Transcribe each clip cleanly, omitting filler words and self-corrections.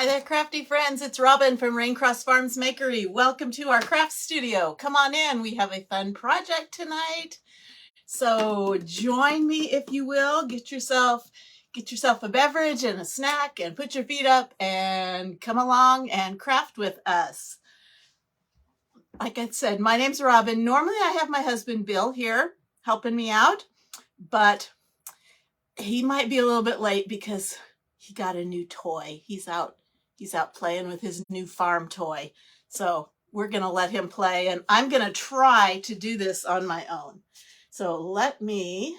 Hi there, crafty friends. It's Robin from Raincross Farms Makery. Welcome to our craft studio. Come on in. We have a fun project tonight. So join me if you will. Get yourself a beverage and a snack and put your feet up and come along and craft with us. Like I said, my name's Robin. Normally I have my husband Bill here helping me out, but he might be a little bit late because he got a new toy. He's out playing with his new farm toy. So we're going to let him play, and I'm going to try to do this on my own. So let me,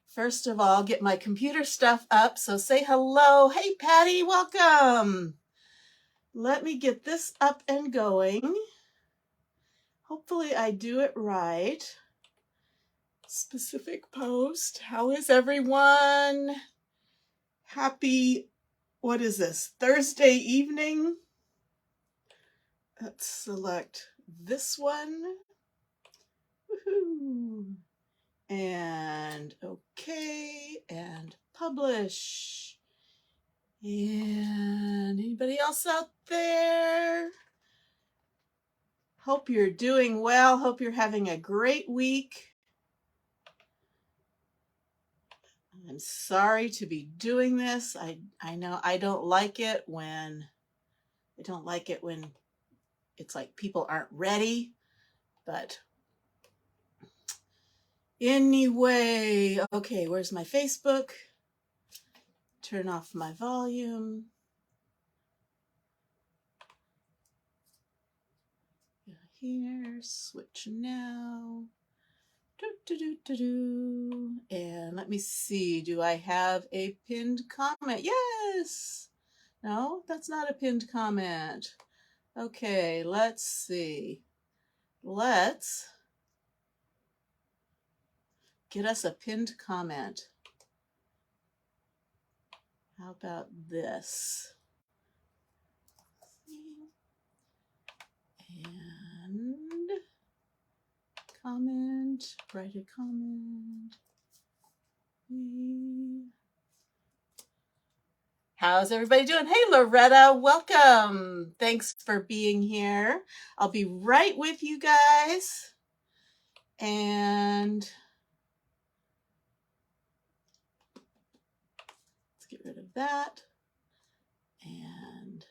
first of all, get my computer stuff up. So say hello. Hey, Patty, welcome. Let me get this up and going. Hopefully I do it right. Specific post. How is everyone? Happy, what is this, Thursday evening? Let's select this one. Woohoo. And okay, and publish. And anybody else out there? Hope you're doing well. Hope you're having a great week. I'm sorry to be doing this. I know I don't like it when it's like people aren't ready, but anyway, okay, where's my Facebook? Turn off my volume. Here, switch now. And let me see, do I have a pinned comment? Yes. No, that's not a pinned comment. Okay, let's see. Let's get us a pinned comment. How about this? And comment, write a comment. How's everybody doing? Hey, Loretta, welcome. Thanks for being here. I'll be right with you guys. And let's get rid of that. And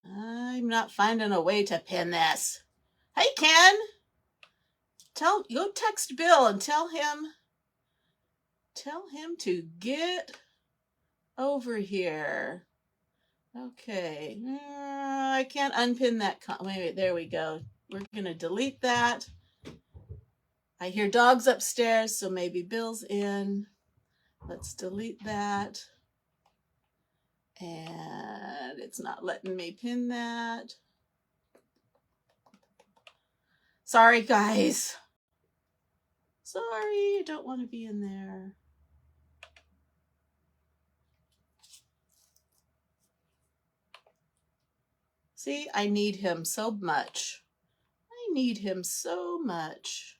I'm not finding a way to pin this. Hey, Ken, go text Bill and tell him to get over here. Okay, I can't unpin that. Wait, there we go. We're gonna delete that. I hear dogs upstairs, so maybe Bill's in. Let's delete that. And it's not letting me pin that. Sorry, guys. Sorry, I don't want to be in there. See, I need him so much. I need him so much.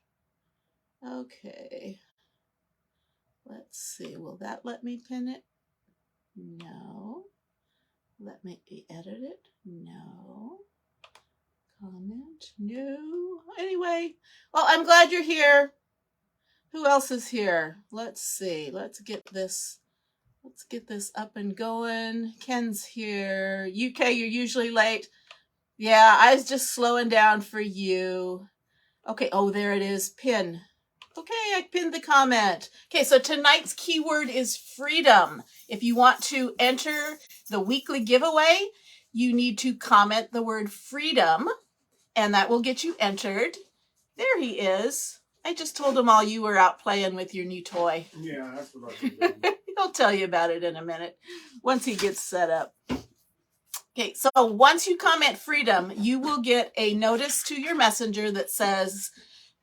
Okay. Let's see, will that let me pin it? No. Let me edit it? No. Comment? No. Anyway, well, I'm glad you're here. Who else is here? Let's see. Let's get this up and going. Ken's here. UK, you're usually late. Yeah, I was just slowing down for you. Okay, oh, there it is. Pin. Okay, I pinned the comment. Okay, so tonight's keyword is freedom. If you want to enter the weekly giveaway, you need to comment the word freedom, and that will get you entered. There he is. I just told him all you were out playing with your new toy. Yeah, that's what I was doing. He'll tell you about it in a minute once he gets set up. Okay, so once you comment freedom, you will get a notice to your messenger that says,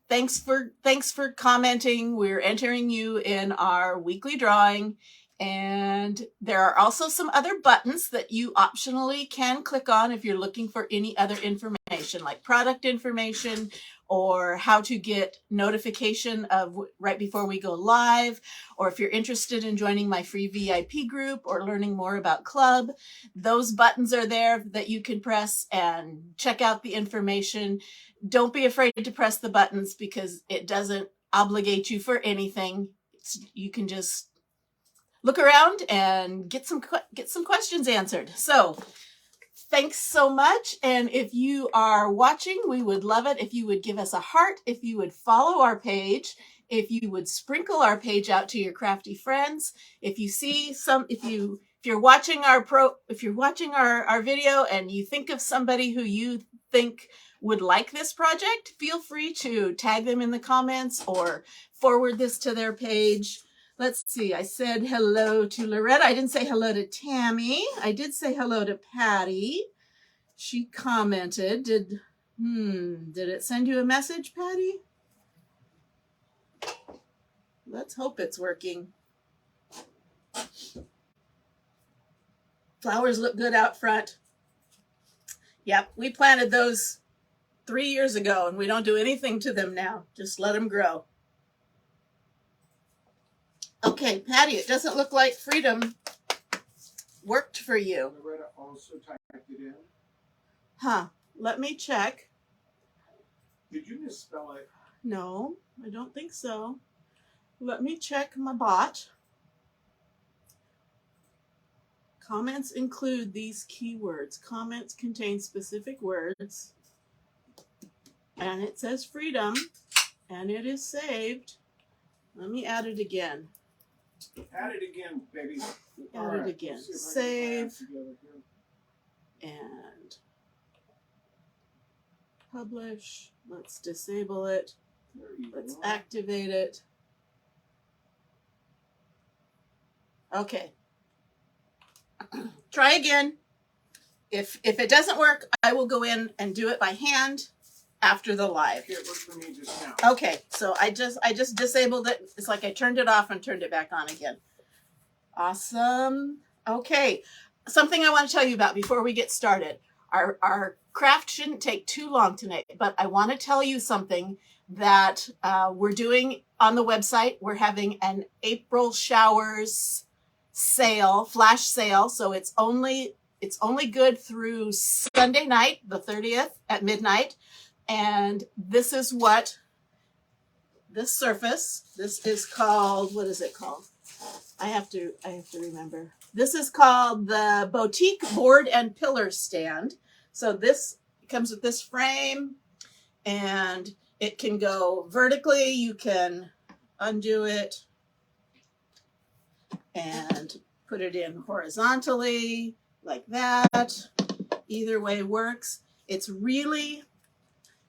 thanks for commenting. We're entering you in our weekly drawing, And there are also some other buttons that you optionally can click on if you're looking for any other information, like product information or how to get notification of right before we go live, or if you're interested in joining my free VIP group or learning more about club. Those buttons are there that you can press and check out the information. Don't be afraid to press the buttons because it doesn't obligate you for anything. You can just look around and get some questions answered. So thanks so much. And if you are watching, we would love it if you would give us a heart, if you would follow our page, if you would sprinkle our page out to your crafty friends. If you see some, if you're watching our video and you think of somebody who you think would like this project, feel free to tag them in the comments or forward this to their page. Let's see, I said hello to Loretta. I didn't say hello to Tammy. I did say hello to Patty. She commented. Did it send you a message, Patty? Let's hope it's working. Flowers look good out front. Yep, we planted those 3 years ago and we don't do anything to them now. Just let them grow. Okay, Patty, it doesn't look like Freedom worked for you. Loretta also typed it in. Huh, let me check. Did you misspell it? No, I don't think so. Let me check my bot. Comments include these keywords. Comments contain specific words. And it says Freedom, and it is saved. Let me add it again. Add it again, baby. Add it again. Save. And publish. Let's disable it. Let's activate it. Okay. Try again. If it doesn't work, I will go in and do it by hand after the live. It worked for me just now. Okay, so I just disabled it. It's like I turned it off and turned it back on again. Awesome. Okay, something I want to tell you about before we get started. Our craft shouldn't take too long tonight, but I want to tell you something that we're doing on the website. We're having an April showers sale, flash sale. So it's only good through Sunday night, the 30th at midnight. And this is what this surface, this is called, what is it called? I have to remember. This is called the Boutique Board and Pillar Stand. So this comes with this frame and it can go vertically. You can undo it and put it in horizontally like that. Either way works.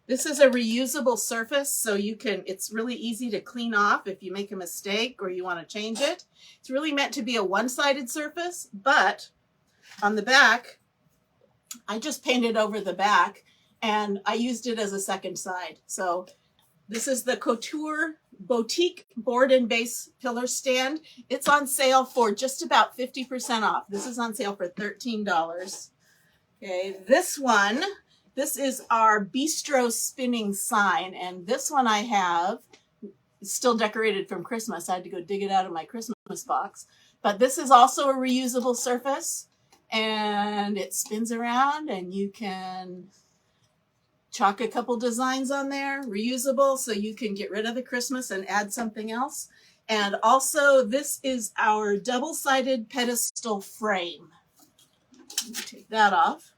This is a reusable surface, so it's really easy to clean off if you make a mistake or you want to change it. It's really meant to be a one-sided surface, but on the back, I just painted over the back and I used it as a second side. So this is the Couture Boutique Board and Base Pillar Stand. It's on sale for just about 50% off. This is on sale for $13. Okay, this is our Bistro Spinning sign, and this one I have, it's still decorated from Christmas. I had to go dig it out of my Christmas box. But this is also a reusable surface, and it spins around, and you can chalk a couple designs on there, reusable, so you can get rid of the Christmas and add something else. And also, this is our double-sided pedestal frame. Let me take that off.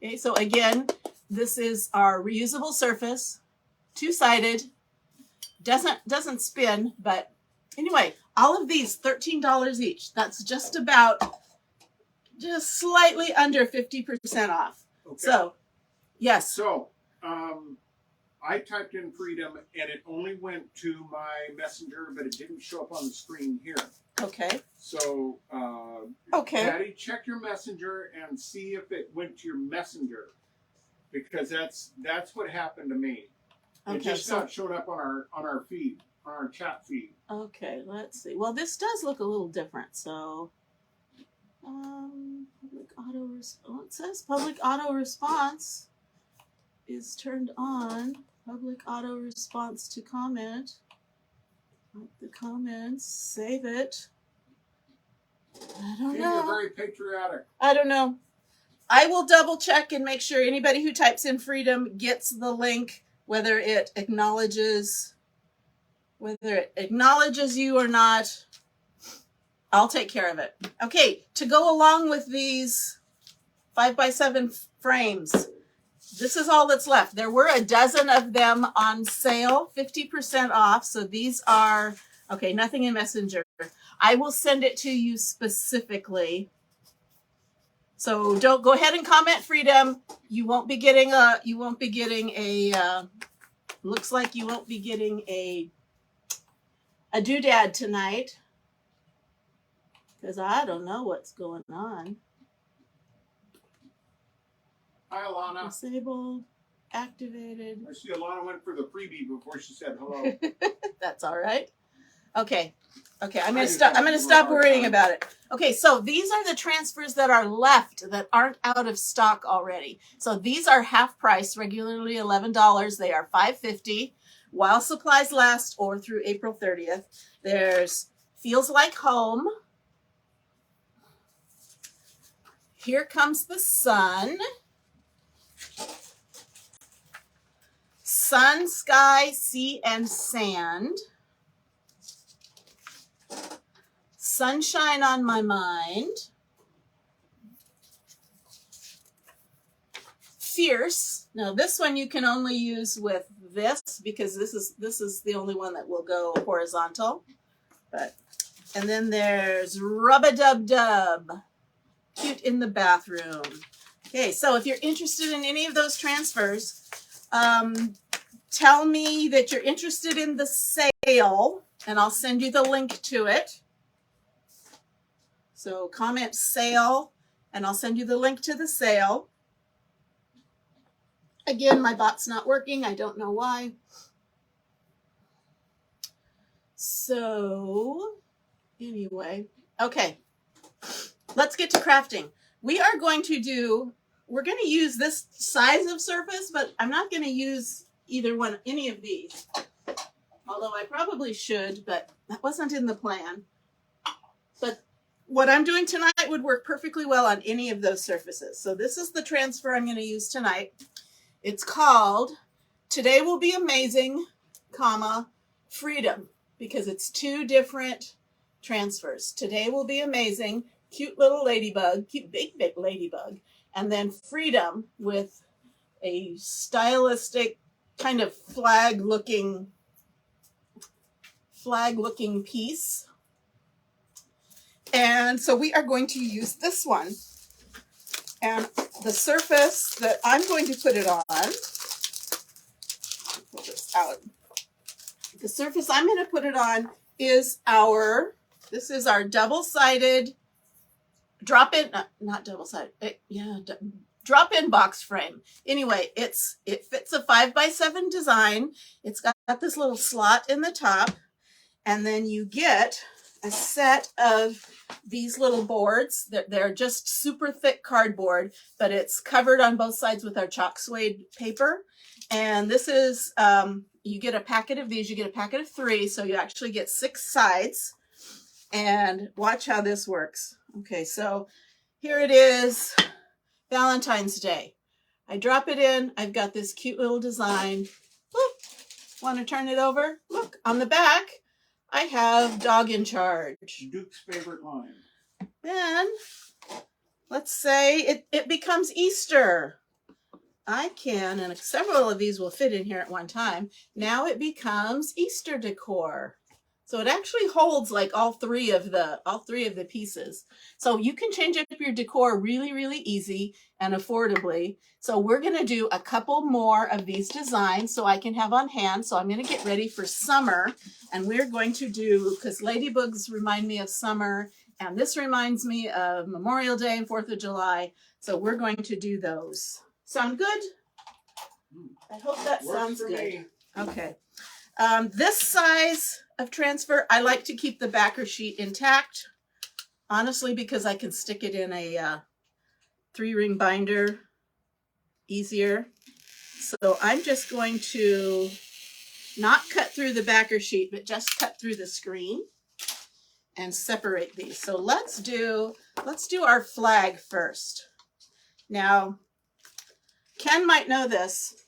Okay, so again, this is our reusable surface, two-sided, doesn't spin, but anyway, all of these $13 each. That's just slightly under 50% off. Okay. So, yes. So, I typed in Freedom and it only went to my messenger, but it didn't show up on the screen here. Okay. So, okay. Patty, check your messenger and see if it went to your messenger, because that's what happened to me. Okay, It just showed up on our feed. on our chat feed. Okay, let's see. Well, this does look a little different. So, public auto response. It says public auto response is turned on. Public auto response to comment. Like the comments. Save it. I don't know. You're very patriotic. I don't know. I will double check and make sure anybody who types in freedom gets the link, whether it acknowledges you or not. I'll take care of it. Okay, to go along with these 5x7 frames, this is all that's left. There were a dozen of them on sale, 50% off. So these are, okay, nothing in Messenger. I will send it to you specifically. So don't go ahead and comment freedom. You won't be getting a, looks like you won't be getting a doodad tonight. Because I don't know what's going on. Hi, Alana. Disabled, activated. I see Alana went for the freebie before she said hello. That's all right. Okay. Okay, I'm gonna stop worrying about it. Okay, so these are the transfers that are left that aren't out of stock already. So these are half price, regularly $11. They are $5.50 while supplies last or through April 30th. There's Feels Like Home. Here Comes the Sun. Sun, Sky, Sea, and Sand. Sunshine on My Mind. Fierce. Now this one you can only use with this because this is the only one that will go horizontal. And then there's Rub-a-Dub-Dub. Cute in the Bathroom. Okay, so if you're interested in any of those transfers, tell me that you're interested in the sale and I'll send you the link to it. So comment sale and I'll send you the link to the sale. Again, my bot's not working. I don't know why. So anyway, okay, let's get to crafting. We're going to use this size of surface, but I'm not going to use any of these. Although I probably should, but that wasn't in the plan. But what I'm doing tonight would work perfectly well on any of those surfaces. So this is the transfer I'm going to use tonight. It's called Today Will Be Amazing, Freedom, because it's two different transfers. Today Will Be Amazing, cute little ladybug, cute big ladybug, and then Freedom with a stylistic kind of flag looking piece. And so we are going to use this one. And the surface that I'm going to put it on, pull this out. The surface I'm going to put it on is our double-sided drop-in, not double-sided, drop-in box frame. Anyway, it fits a 5x7 design. It's got this little slot in the top, and then you get a set of these little boards. They're just super thick cardboard, but it's covered on both sides with our chalk suede paper. And this is, you get a packet of these, you get a packet of 3, so you actually get 6 sides. And watch how this works. Okay, so here it is, Valentine's Day. I drop it in, I've got this cute little design. Want to turn it over? Look, on the back, I have Dog in Charge. Duke's favorite line. Then, let's say it becomes Easter. I can, and several of these will fit in here at one time. Now it becomes Easter decor. So it actually holds like all three of the pieces. So you can change up your decor really, really easy and affordably. So we're going to do a couple more of these designs so I can have on hand. So I'm going to get ready for summer, and we're going to do, because ladybugs remind me of summer, and this reminds me of Memorial Day and 4th of July. So we're going to do those. Sound good? I hope that sounds good. Okay. This size of transfer, I like to keep the backer sheet intact, honestly, because I can stick it in a 3-ring binder easier. So I'm just going to not cut through the backer sheet, but just cut through the screen and separate these. So let's do our flag first. Now, Ken might know this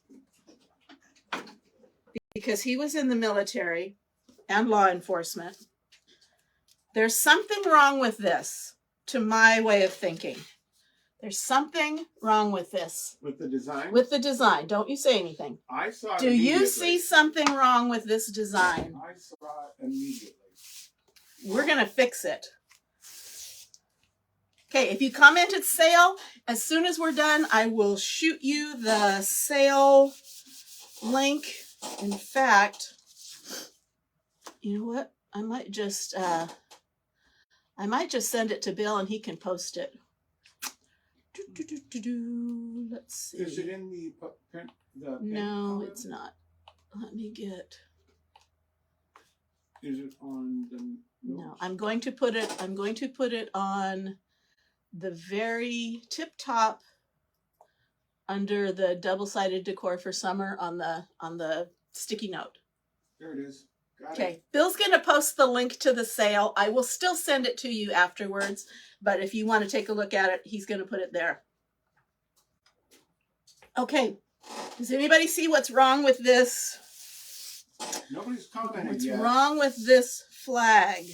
because he was in the military and law enforcement. There's something wrong with this, to my way of thinking. There's something wrong with this. With the design? With the design. Don't you say anything. I saw it Do immediately. you see something wrong with this design? I saw it immediately. We're going to fix it. Okay, if you commented sale, as soon as we're done, I will shoot you the sale link. In fact, you know what? I might just send it to Bill and he can post it. Let's see. Is it in the print? No, it's not. Let me get. Is it on the? No, I'm going to put it on the very tip top under the double-sided decor for summer on the sticky note. There it is. Got Okay, it. Bill's going to post the link to the sale. I will still send it to you afterwards, but if you want to take a look at it, he's going to put it there. Okay, does anybody see what's wrong with this? Nobody's commented What's yet. wrong with this flag?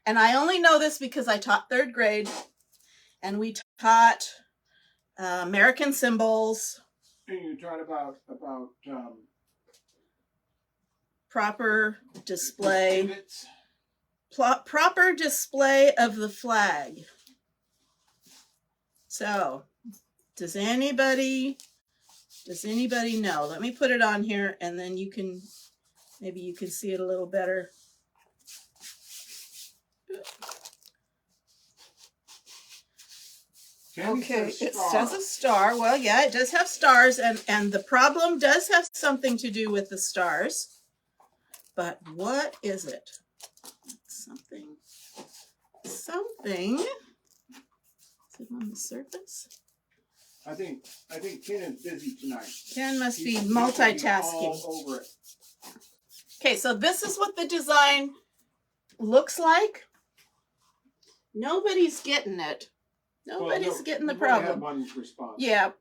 And I only know this because I taught 3rd grade, and we taught American symbols, And you taught about proper display, pivots. proper display of the flag. So, does anybody know? Let me put it on here, and then maybe you can see it a little better. Okay, it says a star. Well, yeah, it does have stars, and the problem does have something to do with the stars. But what is it? Something. Is it on the surface? I think Ken is busy tonight. Ken must be He's multitasking. all over it. Okay, so this is what the design looks like. Nobody's getting it. Nobody's getting the we've only problem. had one response. Yeah.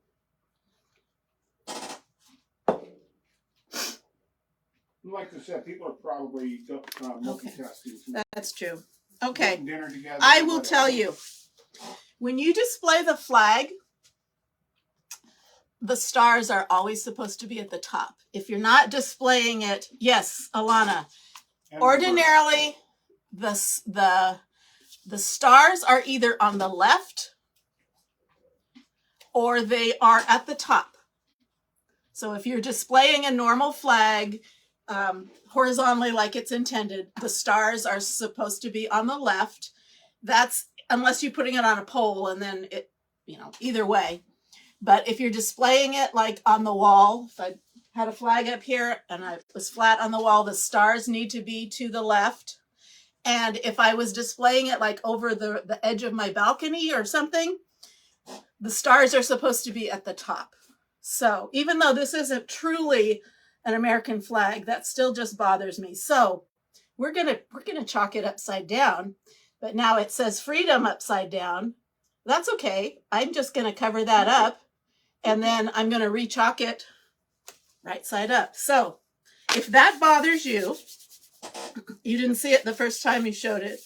Like I said, people are probably multitasking. That's true. Okay. Eating dinner together, I will whatever. tell you, when you display the flag, the stars are always supposed to be at the top. If you're not displaying it, yes, Alana, And ordinarily the stars are either on the left or they are at the top. So if you're displaying a normal flag horizontally like it's intended, the stars are supposed to be on the left. That's unless you're putting it on a pole, and then it, either way. But if you're displaying it like on the wall, if I had a flag up here and I was flat on the wall, the stars need to be to the left. And if I was displaying it like over the edge of my balcony or something, the stars are supposed to be at the top. So even though this isn't truly an American flag, that still just bothers me. So we're gonna chalk it upside down, but now it says freedom upside down. That's okay. I'm just gonna cover that up, and then I'm gonna re-chalk it right side up. So if that bothers you, you didn't see it the first time you showed it.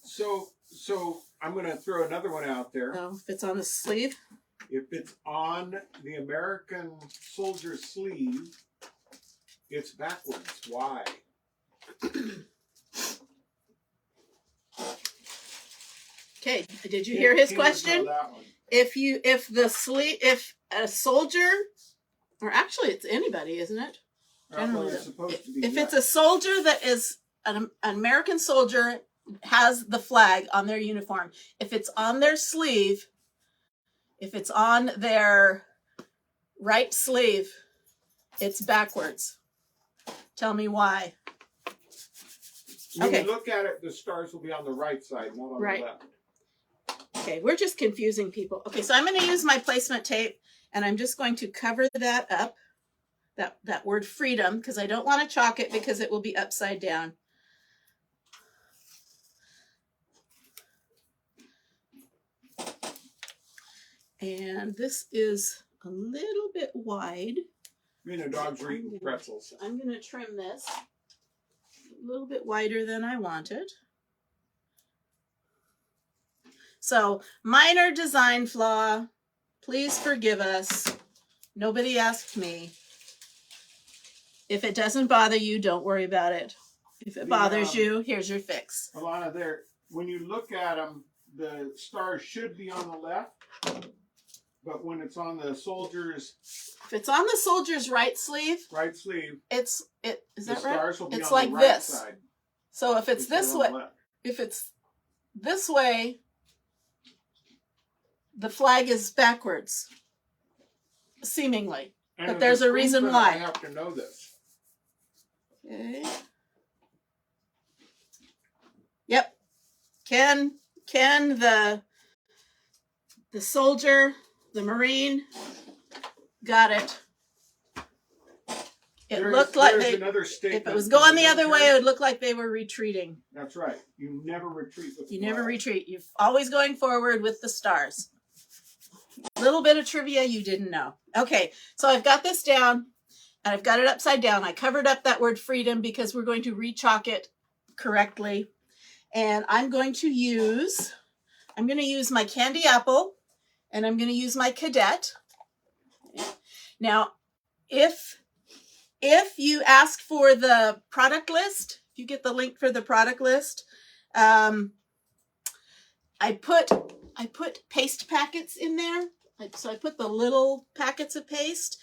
So I'm going to throw another one out there. Oh, if it's on the sleeve. If it's on the American soldier sleeve, it's backwards. Why? Okay, did you hear his Ken question? would know that one. If a soldier, or actually it's anybody, isn't it? Well, it's supposed to be. If it's a soldier that is an American soldier, has the flag on their uniform, if it's on their sleeve, if it's on their right sleeve, it's backwards. Tell me why. When you look at it, the stars will be on the right side, not on the left. Okay, we're just confusing people. Okay, so I'm going to use my placement tape, and I'm just going to cover that up, that word freedom, because I don't want to chalk it because it will be upside down. And this is a little bit wide. Me and the dogs are eating pretzels. I'm going to trim this a little bit wider than I wanted. So, minor design flaw. Please forgive us. Nobody asked me. If it doesn't bother you, don't worry about it. If it bothers you, here's your fix. Alana, when you look at them, the stars should be on the left. But when it's on the soldier's... If it's on the soldier's right sleeve... Right sleeve. Is that right? The stars will be it's on like the right this. side. So if it's this way... If it's this way, the flag is backwards. Seemingly. And but there's a reason why. I have to know this. Okay. Yep. Ken, the soldier... The Marine got it. It looked like they, if it was going the other way, it would look like they were retreating. That's right. You never retreat with the flag. Never retreat. You're always going forward with the stars. Little bit of trivia you didn't know. Okay, so I've got this down, and I've got it upside down. I covered up that word freedom because we're going to re-chalk it correctly. And I'm going to use my candy apple. And I'm going to use my cadet. Now, if you ask for the product list, if you get the link for the product list, I put paste packets in there. So I put the little packets of paste.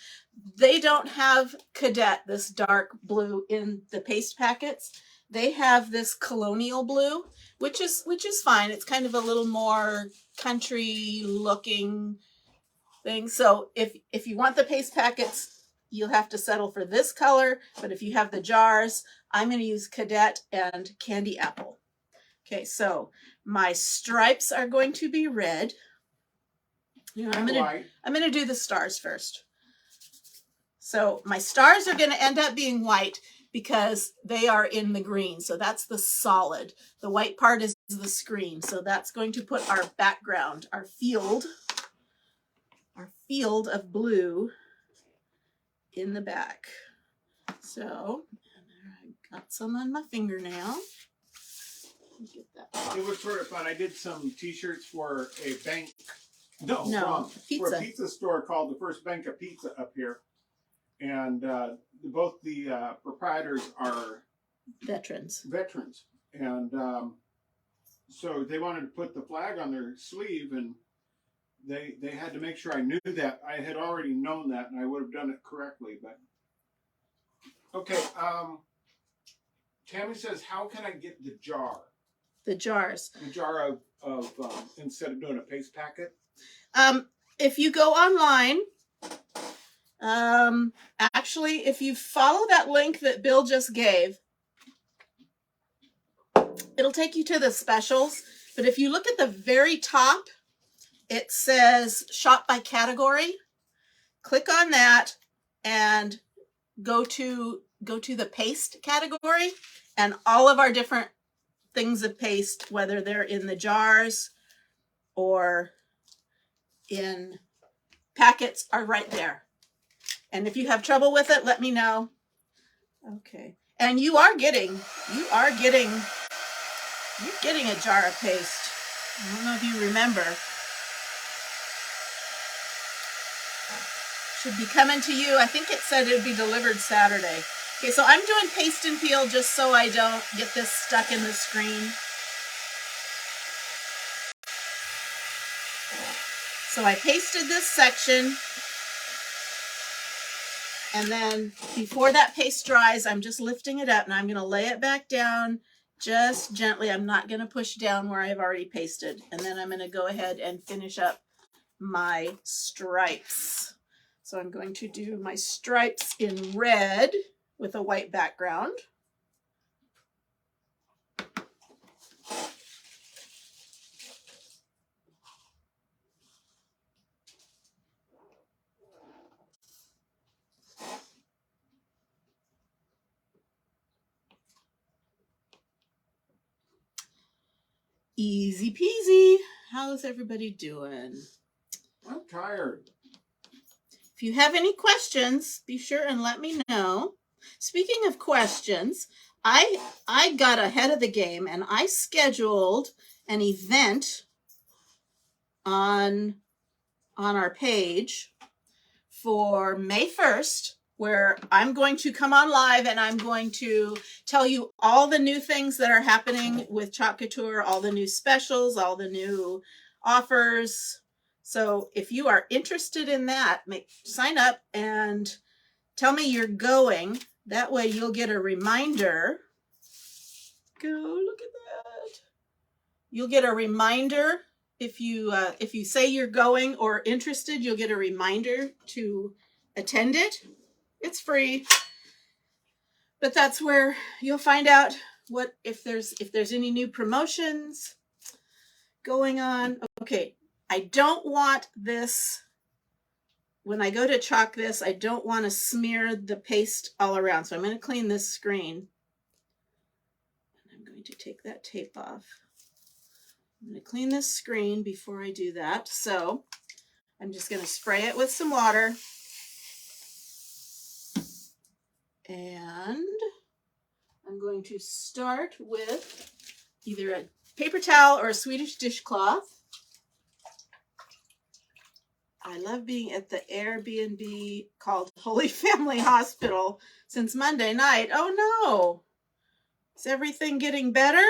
They don't have cadet, this dark blue, in the paste packets. They have this colonial blue, which is fine. It's kind of a little more country looking thing. So if you want the paste packets, you'll have to settle for this color. But if you have the jars, I'm going to use cadet and candy apple. Okay, so my stripes are going to be red. I'm going to do the stars first. So my stars are going to end up being white because they are in the green. So that's the solid. The white part is the screen. So that's going to put our background, our field of blue in the back. So I got some on my fingernail. Get that. It was sort of fun. I did some t-shirts for a bank. No, pizza. For a pizza store called the First Bank of Pizza up here. And both the proprietors are veterans. And so they wanted to put the flag on their sleeve, and they had to make sure I knew that. I had already known that, and I would have done it correctly. But okay, Tammy says, how can I get the jar? The jars. The jar of instead of doing a paste packet? If you go online... actually, if you follow that link that Bill just gave, it'll take you to the specials. But if you look at the very top, it says shop by category. Click on that and go to the paste category, and all of our different things of paste, whether they're in the jars or in packets, are right there. And if you have trouble with it, let me know. Okay. And you're getting a jar of paste. I don't know if you remember. Should be coming to you. I think it said it would be delivered Saturday. Okay, so I'm doing paste and peel just so I don't get this stuck in the screen. So I pasted this section. And then before that paste dries, I'm just lifting it up, and I'm going to lay it back down just gently. I'm not going to push down where I've already pasted. And then I'm going to go ahead and finish up my stripes. So I'm going to do my stripes in red with a white background. Easy peasy. How's everybody doing? I'm tired. If you have any questions, be sure and let me know. Speaking of questions, I got ahead of the game and I scheduled an event on our page for May 1st, where I'm going to come on live and I'm going to tell you all the new things that are happening with Chalk Couture, all the new specials, all the new offers. So if you are interested in that, sign up and tell me you're going. That way you'll get a reminder. Go look at that. You'll get a reminder if you say you're going or interested, you'll get a reminder to attend it. It's free. But that's where you'll find out what if there's any new promotions going on. Okay, I don't want this, when I go to chalk this, I don't want to smear the paste all around. So I'm going to clean this screen. And I'm going to take that tape off. I'm going to clean this screen before I do that. So I'm just going to spray it with some water. And I'm going to start with either a paper towel or a Swedish dishcloth. I love being at the Airbnb called Holy Family Hospital since Monday night. Oh no! Is everything getting better?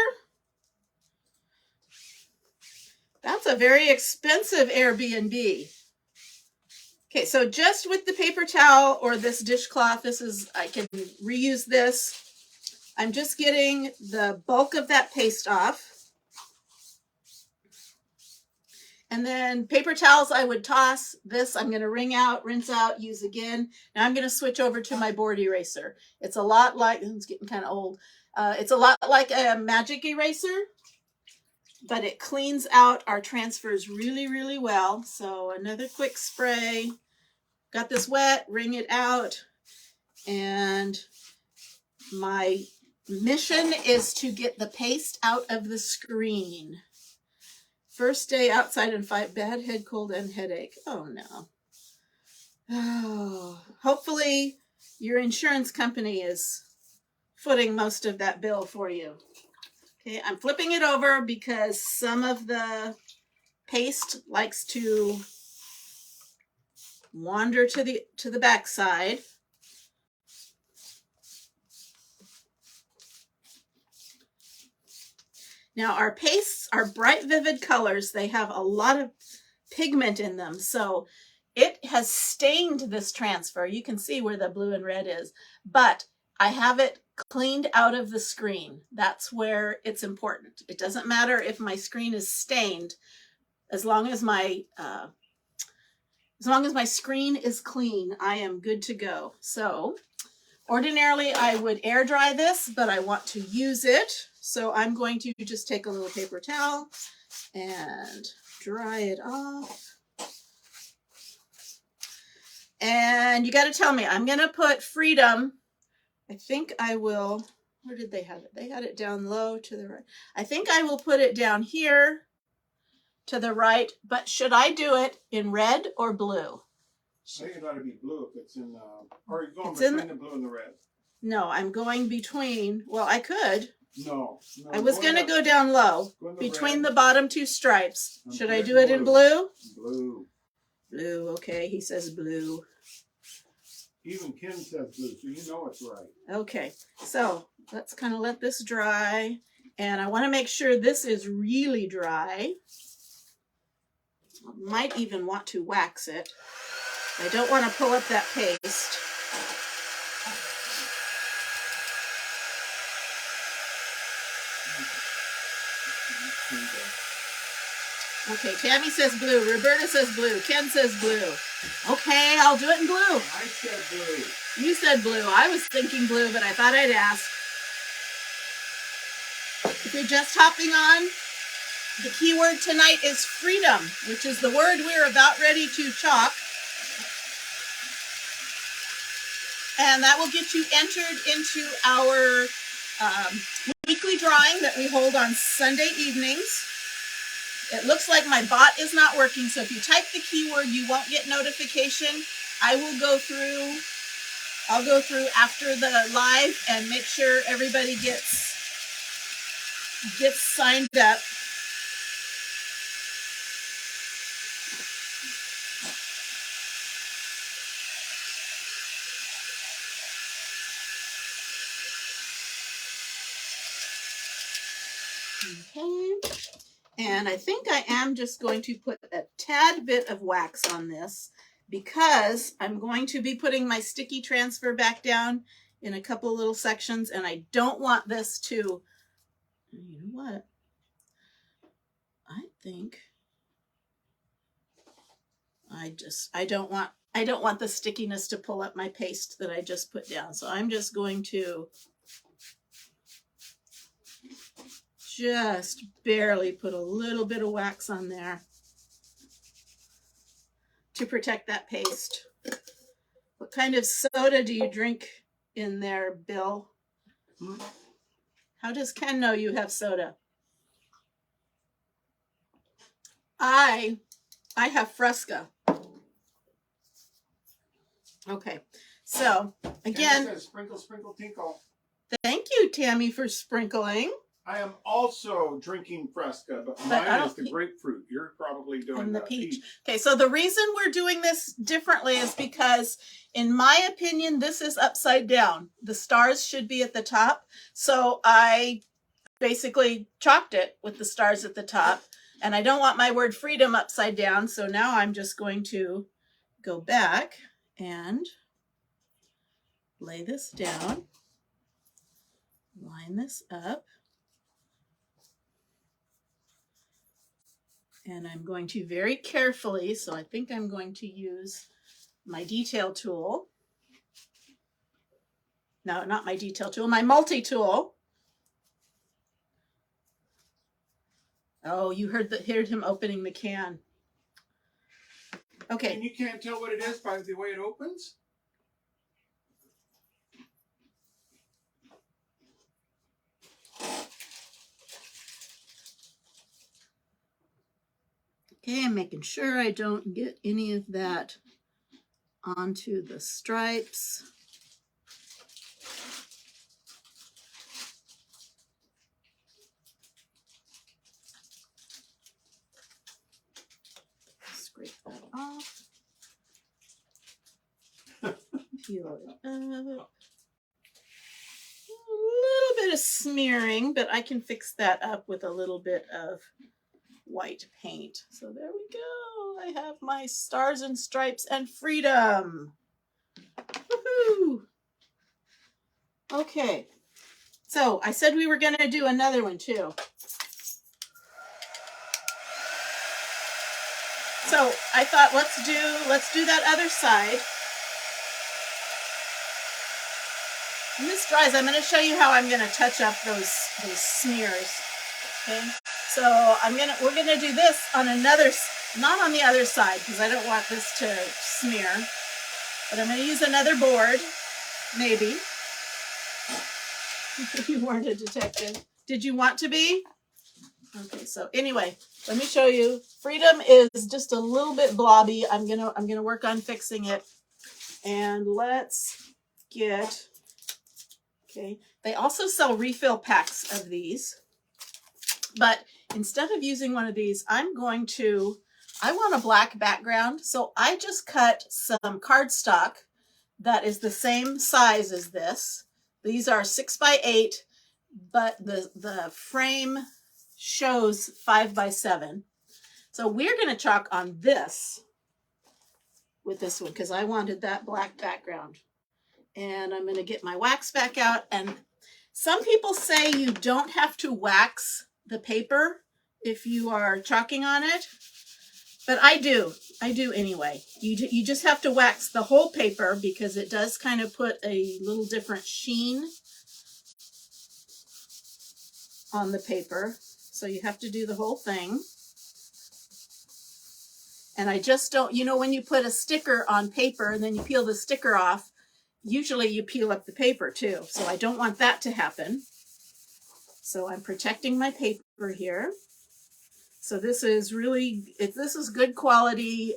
That's a very expensive Airbnb. Okay, so just with the paper towel or this dishcloth, I can reuse this. I'm just getting the bulk of that paste off. And then paper towels I would toss. This I'm going to rinse out, use again. Now I'm going to switch over to my board eraser. It's a lot like, it's getting kind of old. It's a lot like a magic eraser, but it cleans out our transfers really, really well. So another quick spray. Got this wet, wring it out. And my mission is to get the paste out of the screen. First day outside and fight bad head cold and headache. Oh no. Oh, hopefully your insurance company is footing most of that bill for you. Okay, I'm flipping it over because some of the paste likes to wander to the back side. Now our pastes are bright, vivid colors. They have a lot of pigment in them. So it has stained this transfer. You can see where the blue and red is, but I have it cleaned out of the screen. That's where it's important. It doesn't matter if my screen is stained, as long as my screen is clean, I am good to go. So ordinarily I would air dry this, but I want to use it. So I'm going to just take a little paper towel and dry it off. And you got to tell me, I'm going to put Freedom. I think I will, where did they have it? They had it down low to the right. I think I will put it down here to the right, but should I do it in red or blue? I think it ought to be blue if it's in, or you're going between the blue and the red. No, I'm going between, well, I could. No. I was going to go down low, between the bottom two stripes. Should I do it in blue? Blue. Blue, okay, he says blue. Even Ken says blue, so you know it's right. Okay, so let's kind of let this dry. And I want to make sure this is really dry. I might even want to wax it. I don't want to pull up that paste. Okay, Tammy says blue. Roberta says blue. Ken says blue. Okay, I'll do it in blue. I said blue. You said blue. I was thinking blue, but I thought I'd ask. If you're just hopping on, the keyword tonight is freedom, which is the word we're about ready to chalk. And that will get you entered into our weekly drawing that we hold on Sunday evenings. It looks like my bot is not working, so if you type the keyword, you won't get notification. I'll go through after the live and make sure everybody gets signed up. Okay. And I think I am just going to put a tad bit of wax on this because I'm going to be putting my sticky transfer back down in a couple little sections, and I don't want this to, you know what? I think I don't want the stickiness to pull up my paste that I just put down. So I'm just going to just barely put a little bit of wax on there to protect that paste. What kind of soda do you drink in there, Bill? How does Ken know you have soda? I have Fresca. Okay, so again, Says, sprinkle, sprinkle, tinkle. Thank you, Tammy, for sprinkling. I am also drinking Fresca, but mine is the grapefruit. You're probably doing the peach. Okay, so the reason we're doing this differently is because, in my opinion, this is upside down. The stars should be at the top. So I basically chalked it with the stars at the top. And I don't want my word freedom upside down. So now I'm just going to go back and lay this down, line this up. And I'm going to very carefully, so I think I'm going to use my detail tool. No, not my detail tool, my multi-tool. Oh, you heard him opening the can. Okay. And you can't tell what it is by the way it opens? Okay, I'm making sure I don't get any of that onto the stripes. Scrape that off. Peel it up. A little bit of smearing, but I can fix that up with a little bit of white paint. So there we go. I have my stars and stripes and freedom. Woohoo! Okay. So I said we were going to do another one too. So I thought let's do that other side. When this dries, I'm going to show you how I'm going to touch up those smears. Okay. So we're gonna do this on another, not on the other side because I don't want this to smear, but I'm gonna use another board, maybe. You weren't a detective. Did you want to be? Okay, so anyway, let me show you. Freedom is just a little bit blobby. I'm gonna work on fixing it. And let's get, okay. They also sell refill packs of these, but instead of using one of these, I want a black background. So I just cut some cardstock that is the same size as this. These are 6x8, but the frame shows 5x7. So we're going to chalk on this with this one because I wanted that black background. And I'm going to get my wax back out. And some people say you don't have to wax the paper if you are chalking on it, But I do anyway. You just have to wax the whole paper because it does kind of put a little different sheen on the paper. So you have to do the whole thing. And I just don't, you know, when you put a sticker on paper and then you peel the sticker off, usually you peel up the paper too. So I don't want that to happen. So I'm protecting my paper here. So this is really, this is good quality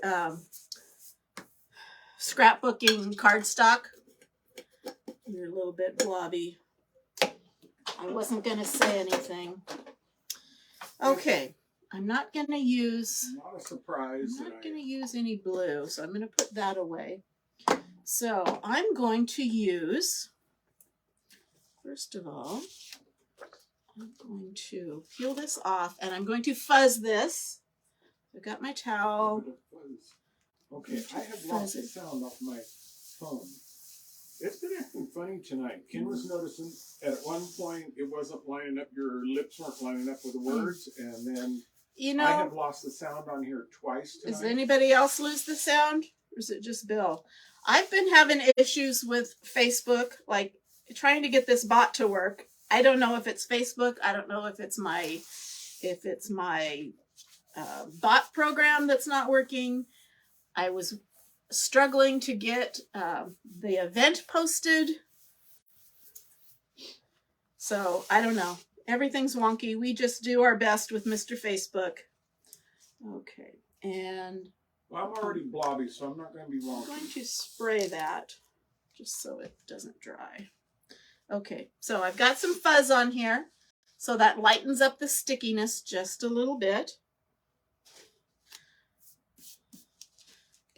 scrapbooking cardstock. You're a little bit blobby. I wasn't going to say anything. Okay. I'm not going to use, Not a surprise. I'm not going to use any blue, so I'm going to put that away. So I'm going to use, first of all, I'm going to peel this off and I'm going to fuzz this. I've got my towel. Okay, I have lost the sound off my phone. It's been acting funny tonight. Ken was noticing at one point it wasn't lining up, your lips weren't lining up with the words, and then you know, I have lost the sound on here twice tonight. Does anybody else lose the sound? Or is it just Bill? I've been having issues with Facebook, like trying to get this bot to work. I don't know if it's Facebook. I don't know if it's my bot program that's not working. I was struggling to get the event posted. So I don't know. Everything's wonky. We just do our best with Mr. Facebook. Okay. And well, I'm already blobby, so I'm not going to be wonky. I'm going to spray that just so it doesn't dry. Okay. So I've got some fuzz on here. So that lightens up the stickiness just a little bit.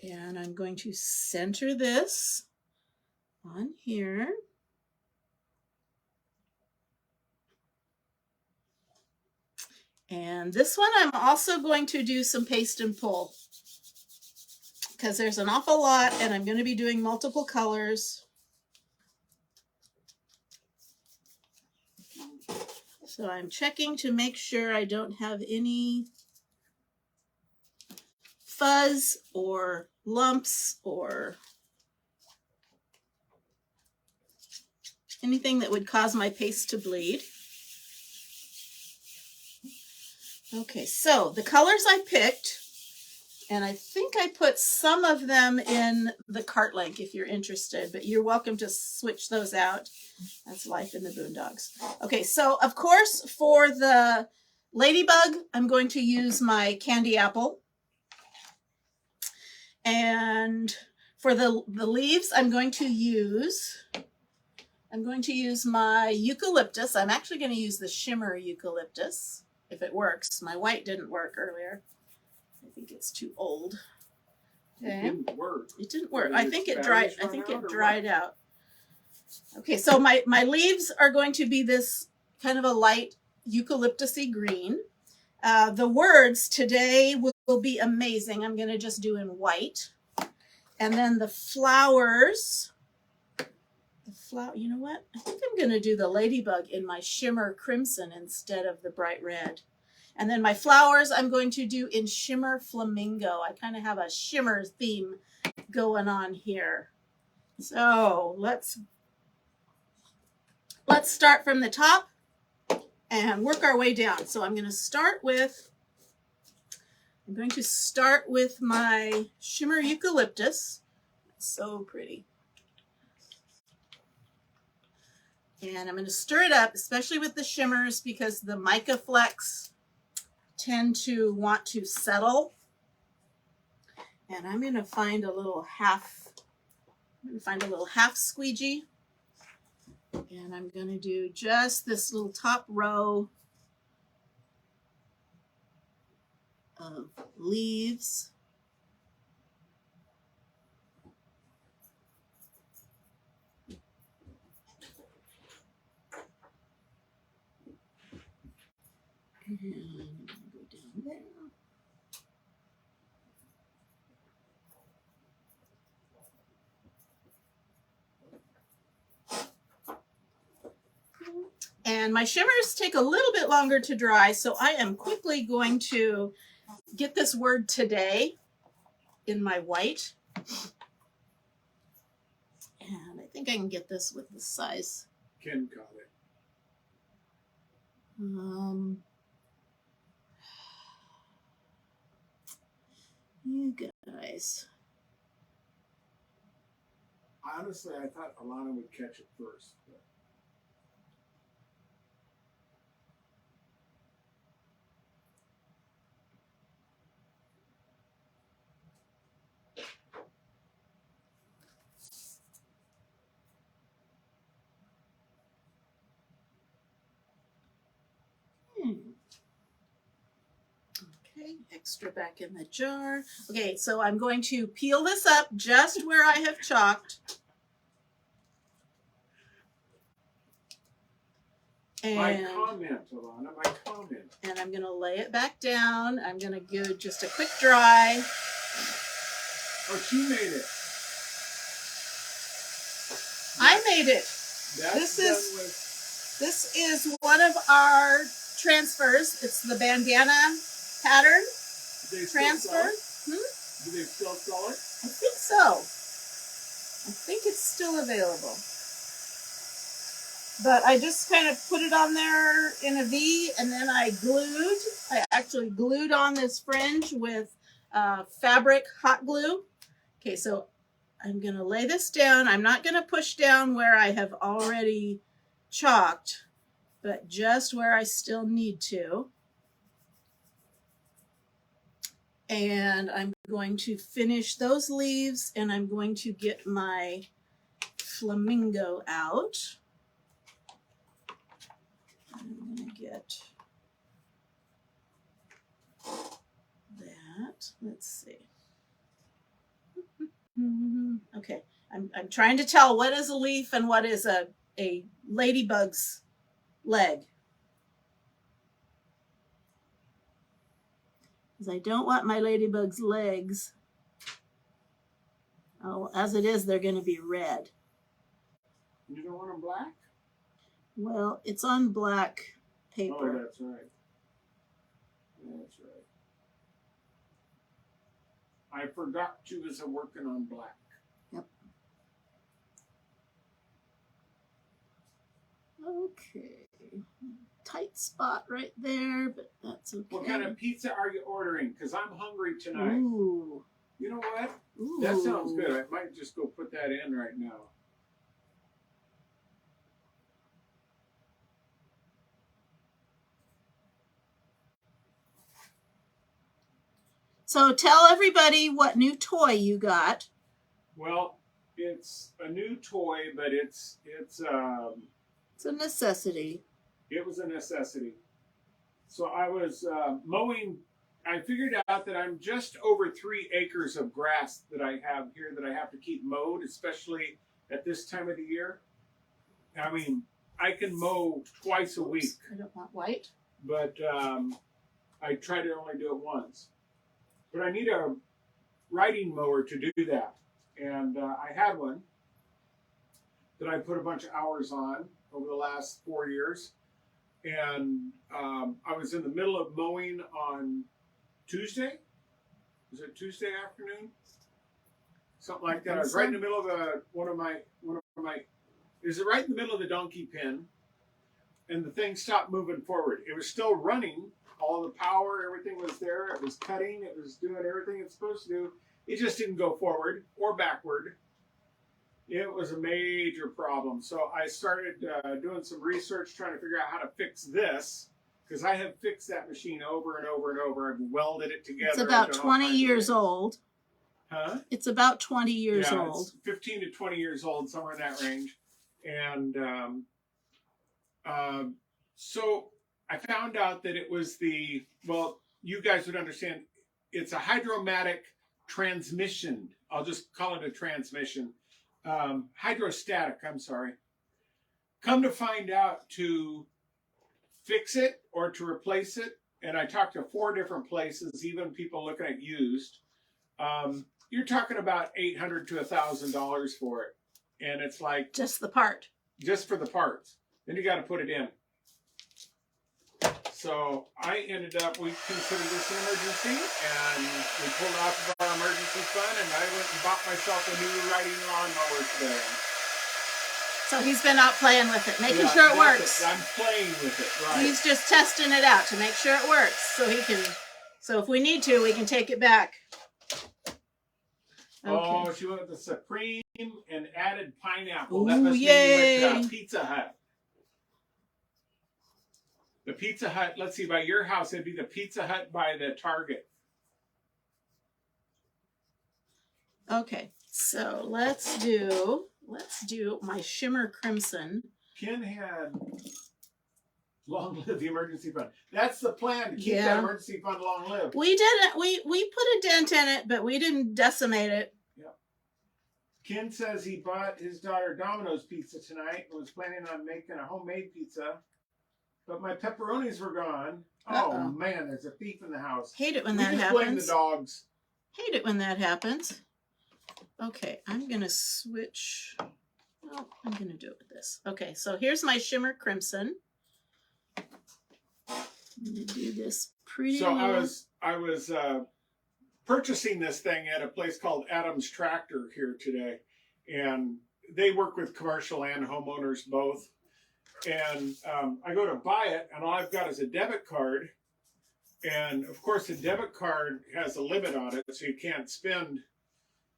And I'm going to center this on here. And this one I'm also going to do some paste and pull because there's an awful lot and I'm going to be doing multiple colors. So I'm checking to make sure I don't have any fuzz or lumps or anything that would cause my paste to bleed. Okay, so the colors I picked, and I think I put some of them in the cart link if you're interested, but you're welcome to switch those out. That's life in the boondocks. Okay, so of course for the ladybug, I'm going to use my candy apple. And for the leaves, I'm going to use my eucalyptus. I'm actually going to use the shimmer eucalyptus. If it works. My white didn't work earlier. I think it's too old. Okay. It didn't work. It didn't work. I think it dried. I think it dried out. Okay, so my leaves are going to be this kind of a light eucalyptusy green. The words today will be amazing. I'm going to just do in white, and then the flowers. You know what? I think I'm going to do the ladybug in my shimmer crimson instead of the bright red. And then my flowers I'm going to do in shimmer flamingo. I kind of have a shimmer theme going on here. So let's start from the top and work our way down. So I'm going to start with my shimmer eucalyptus. It's so pretty. And I'm going to stir it up, especially with the shimmers, because the mica flecks tend to want to settle. And I'm going to find a little half squeegee. And I'm going to do just this little top row of leaves. And go down there. And my shimmers take a little bit longer to dry, so I am quickly going to get this word today in my white. And I think I can get this with the size. Ken got it. You guys. Honestly, I thought Alana would catch it first. But... Okay, extra back in the jar. Okay, so I'm going to peel this up just where I have chalked. And, my comment, Alana, my comment. And I'm going to lay it back down. I'm going to give just a quick dry. Oh, she made it. I made it. This is one of our transfers. It's the bandana pattern transfer. Do they still sell it? I think so. I think it's still available. But I just kind of put it on there in a V, and then I actually glued on this fringe with fabric hot glue. Okay, so I'm going to lay this down. I'm not going to push down where I have already chalked, but just where I still need to. And I'm going to finish those leaves, and I'm going to get my flamingo out. I'm going to get that. Let's see. Okay, I'm trying to tell what is a leaf and what is a ladybug's leg. Because I don't want my ladybug's legs. Oh, as it is, they're going to be red. You don't want them black? Well, it's on black paper. Oh, that's right. That's right. I forgot you was working on black. Yep. Okay. Tight spot right there, but that's okay. What kind of pizza are you ordering? Because I'm hungry tonight. Ooh. You know what? Ooh. That sounds good. I might just go put that in right now. So tell everybody what new toy you got. Well, it's a new toy, but it's a necessity. It was a necessity. So I was mowing. I figured out that I'm just over 3 acres of grass that I have here that I have to keep mowed, especially at this time of the year. I mean, I can mow twice a week. I don't want white. But I try to only do it once. But I need a riding mower to do that. And I had one that I put a bunch of hours on over the last 4 years. And I was in the middle of mowing on Tuesday. Was it Tuesday afternoon? Something like that. I was right in the middle of one of my. Is it right in the middle of the donkey pin? And the thing stopped moving forward. It was still running. All the power, everything was there. It was cutting. It was doing everything it's supposed to do. It just didn't go forward or backward. It was a major problem. So I started doing some research trying to figure out how to fix this, because I have fixed that machine over and over and over. I've welded it together. It's about 20 years old. Huh? It's about 20 years old. It's 15 to 20 years old, somewhere in that range. And so I found out that it was well, you guys would understand, it's a hydromatic transmission. I'll just call it a transmission. Hydrostatic, I'm sorry. Come to find out, to fix it or to replace it, and I talked to 4 different places, even people looking at used, you're talking about $800 to $1,000 for it. And it's like... Just the part. Just for the parts. Then you got to put it in. So I ended up, we considered this an emergency, and we pulled off of our emergency fund, and I went and bought myself a new riding lawnmower today. So he's been out playing with it, making sure it works. I'm playing with it, right. He's just testing it out to make sure it works. So he can, so if we need to, we can take it back. Okay. Oh, she went with the Supreme and added pineapple. Ooh, that must yay. be with Pizza Hut. The Pizza Hut, let's see, by your house, it'd be the Pizza Hut by the Target. Okay, so let's do my Shimmer Crimson. Ken had long live the emergency fund. That's the plan, to keep that emergency fund long lived. We didn't, we put a dent in it, but we didn't decimate it. Yep. Ken says he bought his daughter Domino's pizza tonight and was planning on making a homemade pizza. But my pepperonis were gone. Oh, man, there's a thief in the house. Hate it when that happens. Blame the dogs. Hate it when that happens. Okay, I'm going to switch. Oh, I'm going to do it with this. Okay, so here's my Shimmer Crimson. I'm going to do this pretty. So I was purchasing this thing at a place called Adams Tractor here today. And they work with commercial and homeowners both. And I go to buy it, and all I've got is a debit card. And, of course, the debit card has a limit on it, so you can't spend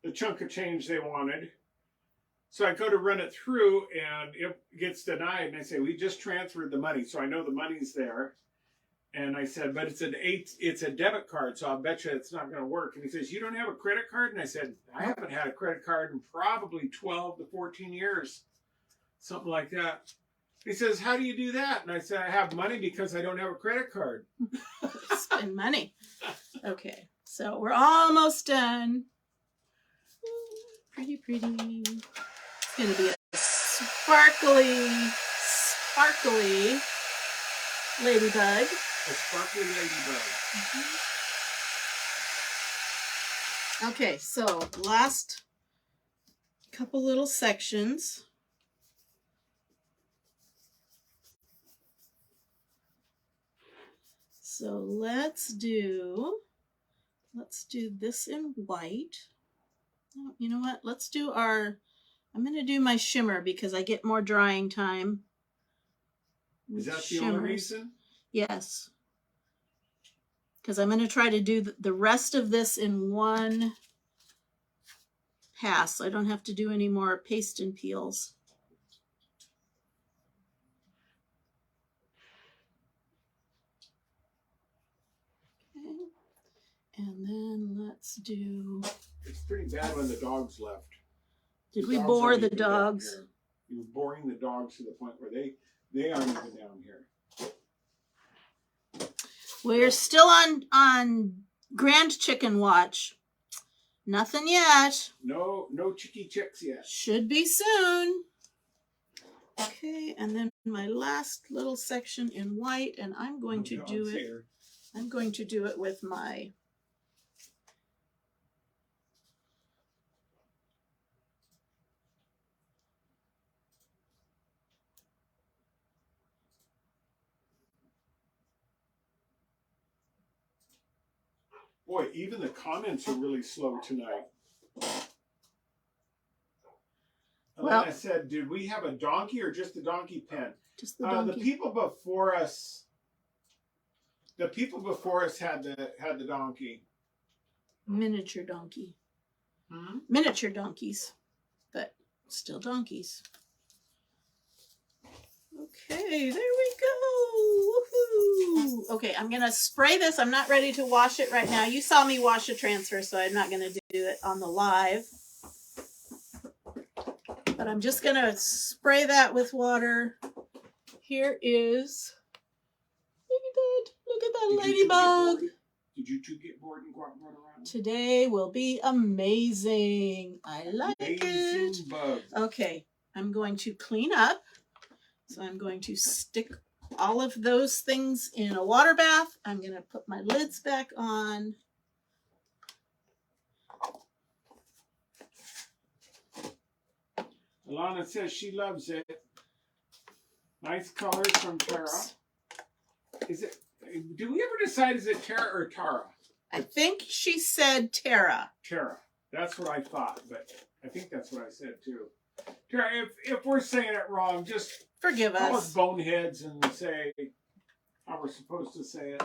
the chunk of change they wanted. So I go to run it through, and it gets denied. And I say, we just transferred the money, so I know the money's there. And I said, but it's a debit card, so I'll bet you it's not going to work. And he says, you don't have a credit card? And I said, I haven't had a credit card in probably 12 to 14 years, something like that. He says, how do you do that? And I said, I have money because I don't have a credit card. Spend money. Okay, so we're almost done. Pretty, pretty. It's going to be a sparkly ladybug. A sparkly ladybug. Mm-hmm. Okay, so last couple little sections. So let's do this in white. Oh, you know what? Let's do I'm going to do my shimmer because I get more drying time. Is that the only reason? Yes. Because I'm going to try to do the rest of this in one pass. So I don't have to do any more paste and peels. And then let's do... It's pretty bad when the dogs left. Did we bore the dogs? You were boring the dogs to the point where they aren't even down here. We're still on Grand Chicken Watch. Nothing yet. No chicky chicks yet. Should be soon. Okay, and then my last little section in white, and I'm going to do it. Here. I'm going to do it with my... Boy, even the comments are really slow tonight. Well, I said, did we have a donkey or just the donkey pen? Just the donkey. The people before us had the donkey. Miniature donkey. Hmm? Miniature donkeys, but still donkeys. Okay, there we go. Woohoo! Okay, I'm going to spray this. I'm not ready to wash it right now. You saw me wash a transfer, so I'm not going to do it on the live. But I'm just going to spray that with water. Here is... Look at that ladybug. Did you two get bored and go out and run around? Today will be amazing. I like it. Bug. Okay, I'm going to clean up. So I'm going to stick all of those things in a water bath. I'm going to put my lids back on. Alana says she loves it. Nice colors from Tara. Is it? do we ever decide is it Tara or Tara? I think she said Tara. Tara. That's what I thought, but I think that's what I said too. Tara, if we're saying it wrong, just forgive call us. us boneheads and say how we're supposed to say it.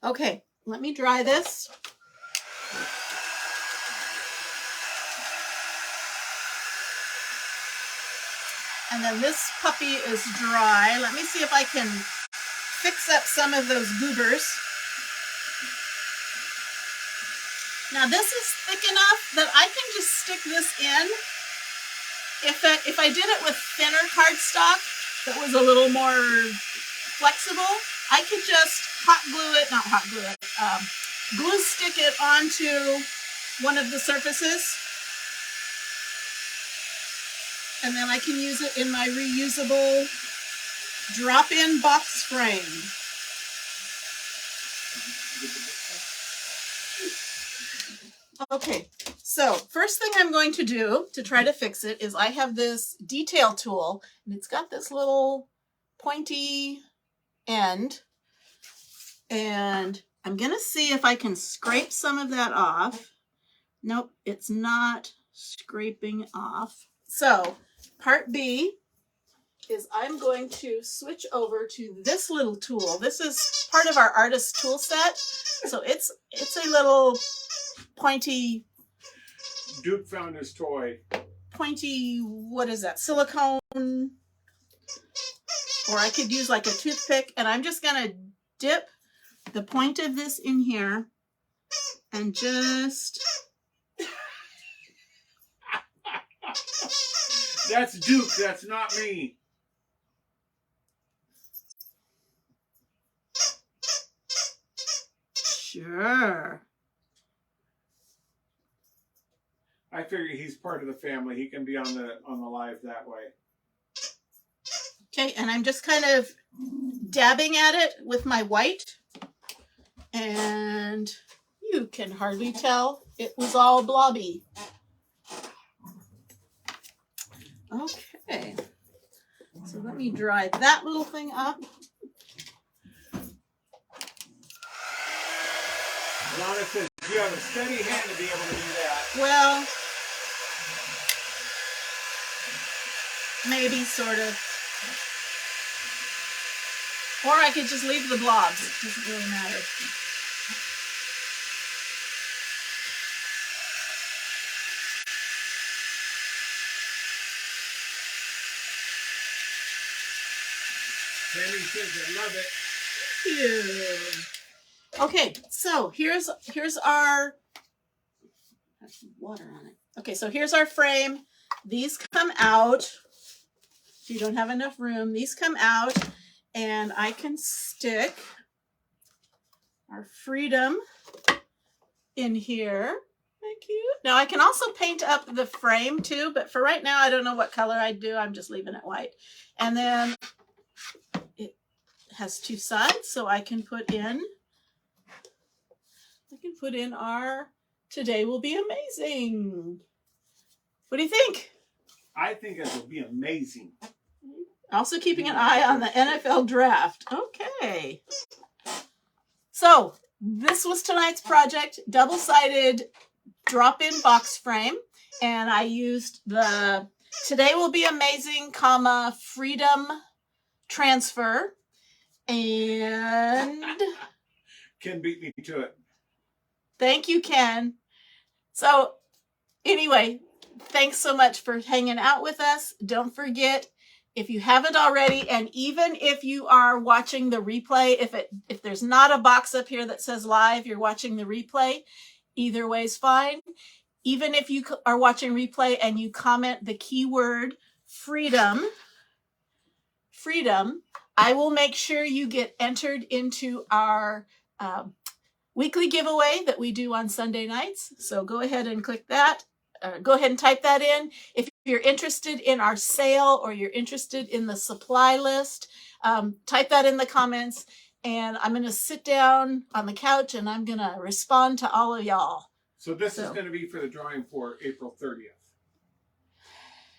Okay, let me dry this. And then this puppy is dry. Let me see if I can fix up some of those goobers. Now this is thick enough that I can just stick this in. If I did it with thinner cardstock that was a little more flexible, I could just glue stick it onto one of the surfaces. And then I can use it in my reusable drop-in box frame. Okay, so first thing I'm going to do to try to fix it is I have this detail tool, and it's got this little pointy end, and I'm going to see if I can scrape some of that off. Nope, it's not scraping off. So part B is I'm going to switch over to this little tool. This is part of our artist tool set. So it's a little pointy. Duke found his toy. Pointy, what is that? Silicone. Or I could use like a toothpick, and I'm just going to dip the point of this in here and just... That's Duke, that's not me. Sure. I figure he's part of the family. He can be on the live that way. Okay, and I'm just kind of dabbing at it with my white. And you can hardly tell it was all blobby. Okay. So let me dry that little thing up. Lana says you have a steady hand to be able to do that. Well, maybe, sort of. Or I could just leave the blobs. It doesn't really matter. Tammy says I love it. Ew. Okay, so here's our, has some water on it. Okay, so here's our frame. These come out. If you don't have enough room, these come out, and I can stick our Freedom in here. Thank you. Now I can also paint up the frame too, but for right now I don't know what color I'd do. I'm just leaving it white. And then it has two sides, so I can put in our Today Will Be Amazing. What do you think? I think it will be amazing. Also keeping an eye on the NFL draft. Okay. So this was tonight's project, double-sided drop-in box frame. And I used the Today Will Be Amazing, Freedom transfer. And Ken beat me to it. Thank you, Ken. So anyway, thanks so much for hanging out with us. Don't forget, if you haven't already, and even if you are watching the replay, if there's not a box up here that says live, you're watching the replay, either way is fine. Even if you are watching replay and you comment the keyword freedom, I will make sure you get entered into our weekly giveaway that we do on Sunday nights. So go ahead and click that. Go ahead and type that in. If you're interested in our sale or you're interested in the supply list, type that in the comments, and I'm going to sit down on the couch and I'm going to respond to all of y'all. So this is going to be for the drawing for April 30th.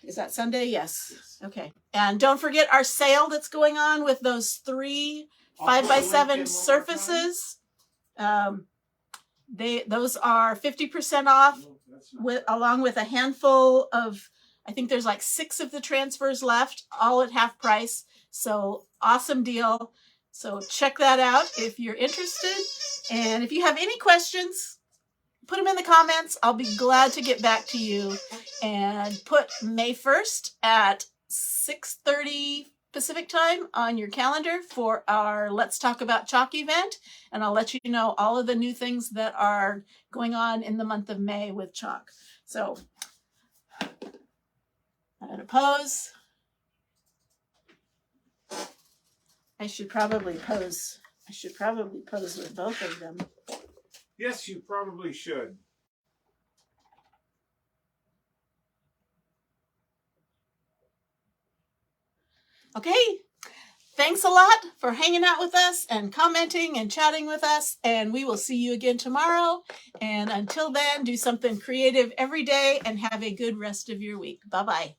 Is that Sunday? Yes. Yes. Okay. And don't forget our sale that's going on with those 3 I'll put the link in 5x7 one more time. surfaces. Those are 50% off No, that's not along with a handful of, I think there's like 6 of the transfers left, all at half price. So awesome deal. So check that out if you're interested. And if you have any questions, put them in the comments. I'll be glad to get back to you. And put May 1st at 6:30 Pacific time on your calendar for our Let's Talk About Chalk event. And I'll let you know all of the new things that are going on in the month of May with chalk. So I'm going to pose. I should probably pose with both of them. Yes, you probably should. Okay. Thanks a lot for hanging out with us and commenting and chatting with us. And we will see you again tomorrow. And until then, do something creative every day and have a good rest of your week. Bye-bye.